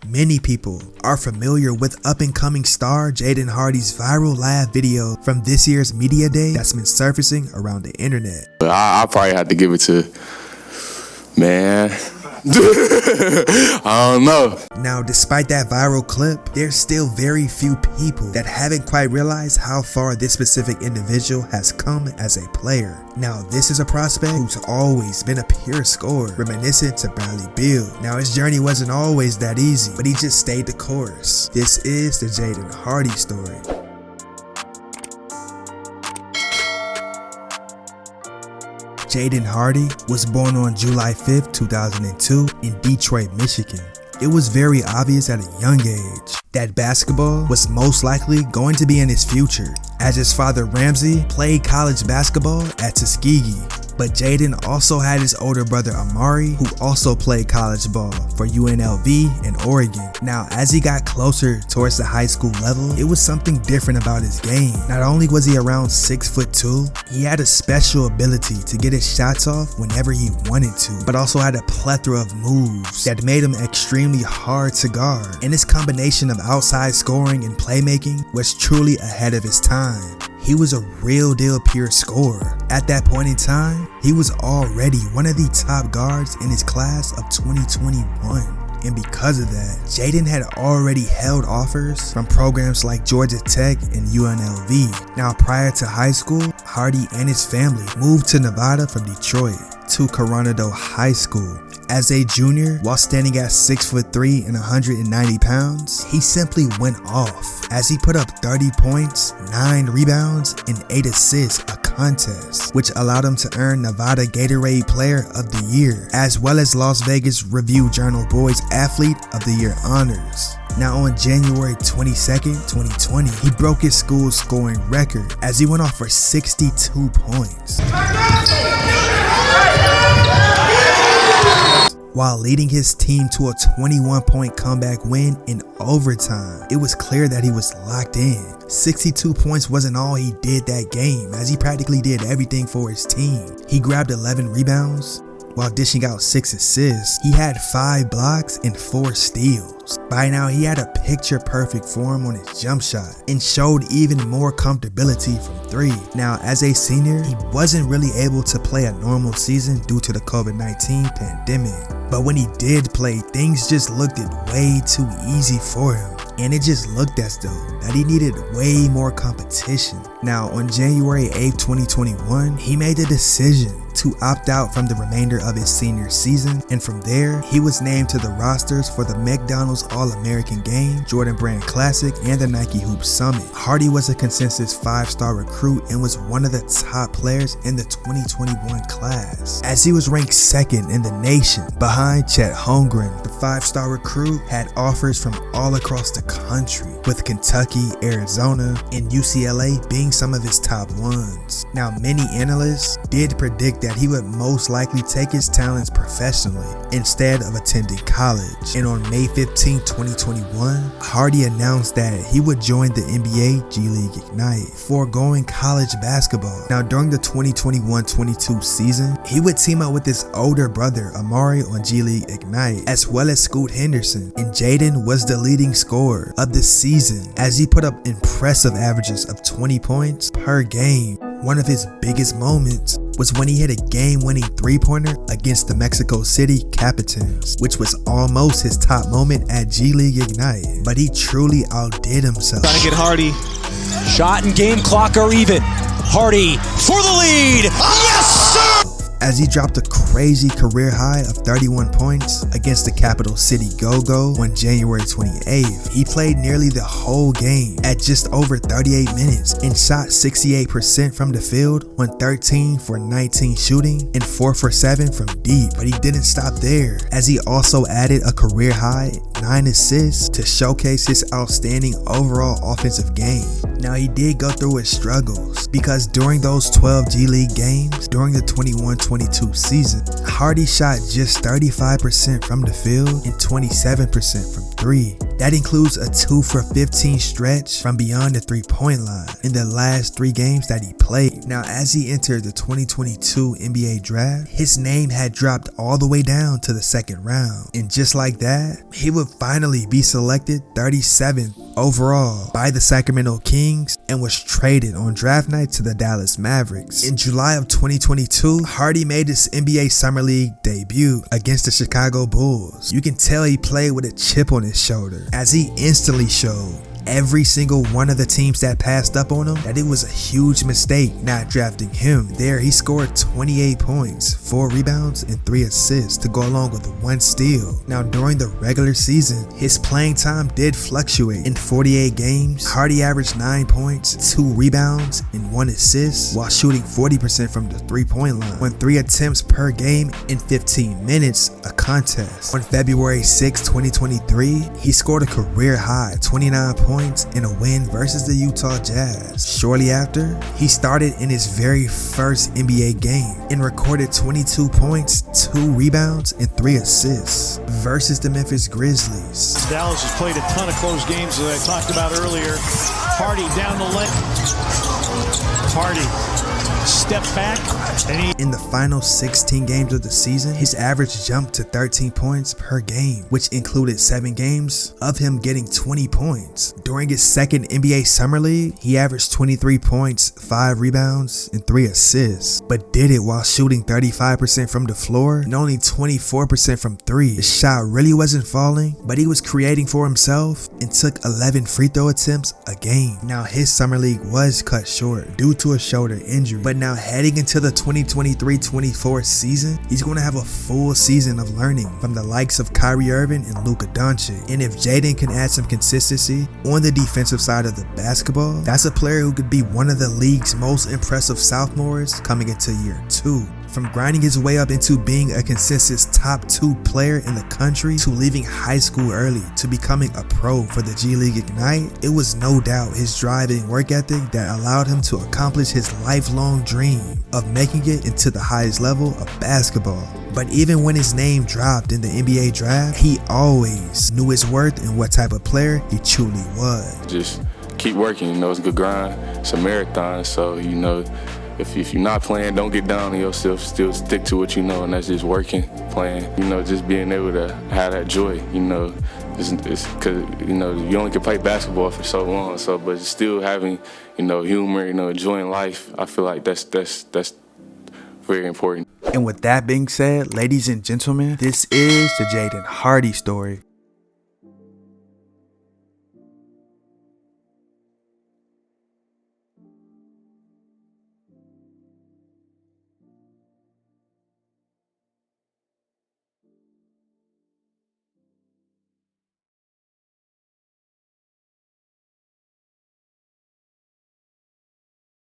Many people are familiar with up-and-coming star Jaden Hardy's viral live video from this year's media day that's been surfacing around the internet. I probably have to give it to, man, I don't know. Now, despite that viral clip, there's still very few people that haven't quite realized how far this specific individual has come as a player. Now, this is a prospect who's always been a pure scorer, reminiscent to Bradley Beal. Now, his journey wasn't always that easy, but he just stayed the course. This is the Jaden Hardy story. Jaden Hardy was born on July 5th, 2002 in Detroit, Michigan. It was very obvious at a young age that basketball was most likely going to be in his future, as his father Ramsey played college basketball at Tuskegee. But Jaden also had his older brother Amari, who also played college ball for UNLV in Oregon. Now, as he got closer towards the high school level, it was something different about his game. Not only was he around 6'2", he had a special ability to get his shots off whenever he wanted to, but also had a plethora of moves that made him extremely hard to guard. And this combination of outside scoring and playmaking was truly ahead of his time. He was a real deal pure scorer. At that point in time, he was already one of the top guards in his class of 2021. And because of that, Jaden had already held offers from programs like Georgia Tech and UNLV. Now, prior to high school, Hardy and his family moved to Nevada from Detroit to Coronado High School. As a junior, while standing at 6'3" and 190 pounds, he simply went off as he put up 30 points, 9 rebounds, and 8 assists a contest, which allowed him to earn Nevada Gatorade Player of the Year, as well as Las Vegas Review-Journal Boys Athlete of the Year honors. Now, on January 22nd, 2020, he broke his school scoring record as he went off for 62 points. While leading his team to a 21-point comeback win in overtime, it was clear that he was locked in. 62 points wasn't all he did that game, as he practically did everything for his team. He grabbed 11 rebounds while dishing out 6 assists. He had 5 blocks and 4 steals. By now, he had a picture-perfect form on his jump shot and showed even more comfortability from 3. Now, as a senior, he wasn't really able to play a normal season due to the COVID-19 pandemic. But when he did play, things just looked way too easy for him. And it just looked as though that he needed way more competition. Now, on January 8th, 2021, he made the decision to opt out from the remainder of his senior season, and from there, he was named to the rosters for the McDonald's All-American Game, Jordan Brand Classic, and the Nike Hoop Summit. Hardy was a consensus 5-star recruit and was one of the top players in the 2021 class, as he was ranked 2nd in the nation behind Chet Holmgren. The 5-star recruit had offers from all across the country, with Kentucky, Arizona, and UCLA being some of his top ones. Now, many analysts did predict that he would most likely take his talents professionally instead of attending college. And on May 15, 2021, Hardy announced that he would join the NBA G League Ignite, foregoing college basketball. Now, during the 2021-22 season, he would team up with his older brother Amari on G League Ignite, as well as Scoot Henderson, and Jaden was the leading scorer of the season as he put up impressive averages of 20 points per game. One of his biggest moments was when he hit a game-winning 3-pointer against the Mexico City Capitans, which was almost his top moment at G League Ignite, but he truly outdid himself. Trying to get Hardy. Shot and game clock are even. Hardy for the lead. Yes, sir! As he dropped a crazy career high of 31 points against the Capital City Go-Go on January 28th. He played nearly the whole game at just over 38 minutes and shot 68% from the field on 13 for 19 shooting and 4 for 7 from deep. But he didn't stop there, as he also added a career high 9 assists to showcase his outstanding overall offensive game. Now, he did go through his struggles, because during those 12 G League games during the 21-22 season, Hardy shot just 35% from the field and 27% from 3. That includes a 2 for 15 stretch from beyond the 3-point line in the last 3 games that he played. Now, as he entered the 2022 NBA draft, his name had dropped all the way down to the 2nd round. And just like that, he would finally be selected 37th overall by the Sacramento Kings and was traded on draft night to the Dallas Mavericks. In July of 2022, Hardy made his NBA Summer League debut against the Chicago Bulls. You can tell he played with a chip on his shoulder, as he instantly showed every single one of the teams that passed up on him that it was a huge mistake not drafting him. There, he scored 28 points, 4 rebounds, and 3 assists to go along with 1 steal. Now, during the regular season, his playing time did fluctuate. In 48 games, Hardy averaged 9 points, 2 rebounds, and 1 assist while shooting 40% from the 3-point line on 3 attempts per game in 15 minutes a contest. On February 6, 2023, he scored a career high 29 points in a win versus the Utah Jazz. Shortly after, he started in his very first NBA game and recorded 22 points, 2 rebounds, and 3 assists versus the Memphis Grizzlies. Dallas has played a ton of close games, as I talked about earlier. Hardy down the lane. Hardy step back. And in the final 16 games of the season, his average jumped to 13 points per game, which included 7 games of him getting 20 points. During his second NBA Summer League, he averaged 23 points, 5 rebounds, and 3 assists, but did it while shooting 35% from the floor and only 24% from 3. His shot really wasn't falling, but he was creating for himself and took 11 free throw attempts a game. Now, his Summer League was cut short due to a shoulder injury, but now heading into the 2023-24 season, he's going to have a full season of learning from the likes of Kyrie Irving and Luka Doncic. And if Jaden can add some consistency on the defensive side of the basketball, that's a player who could be one of the league's most impressive sophomores coming into year 2. From grinding his way up into being a consistent top 2 player in the country to leaving high school early to becoming a pro for the G League Ignite, it was no doubt his drive and work ethic that allowed him to accomplish his lifelong dream of making it into the highest level of basketball. But even when his name dropped in the NBA draft, he always knew his worth and what type of player he truly was. Just keep working, it's a good grind. It's a marathon, so if you're not playing, don't get down on yourself. Still stick to what you know, and that's just working, playing. Just being able to have that joy. It's because you only can play basketball for so long. But still having humor, enjoying life. I feel like that's very important. And with that being said, ladies and gentlemen, this is the Jaden Hardy story.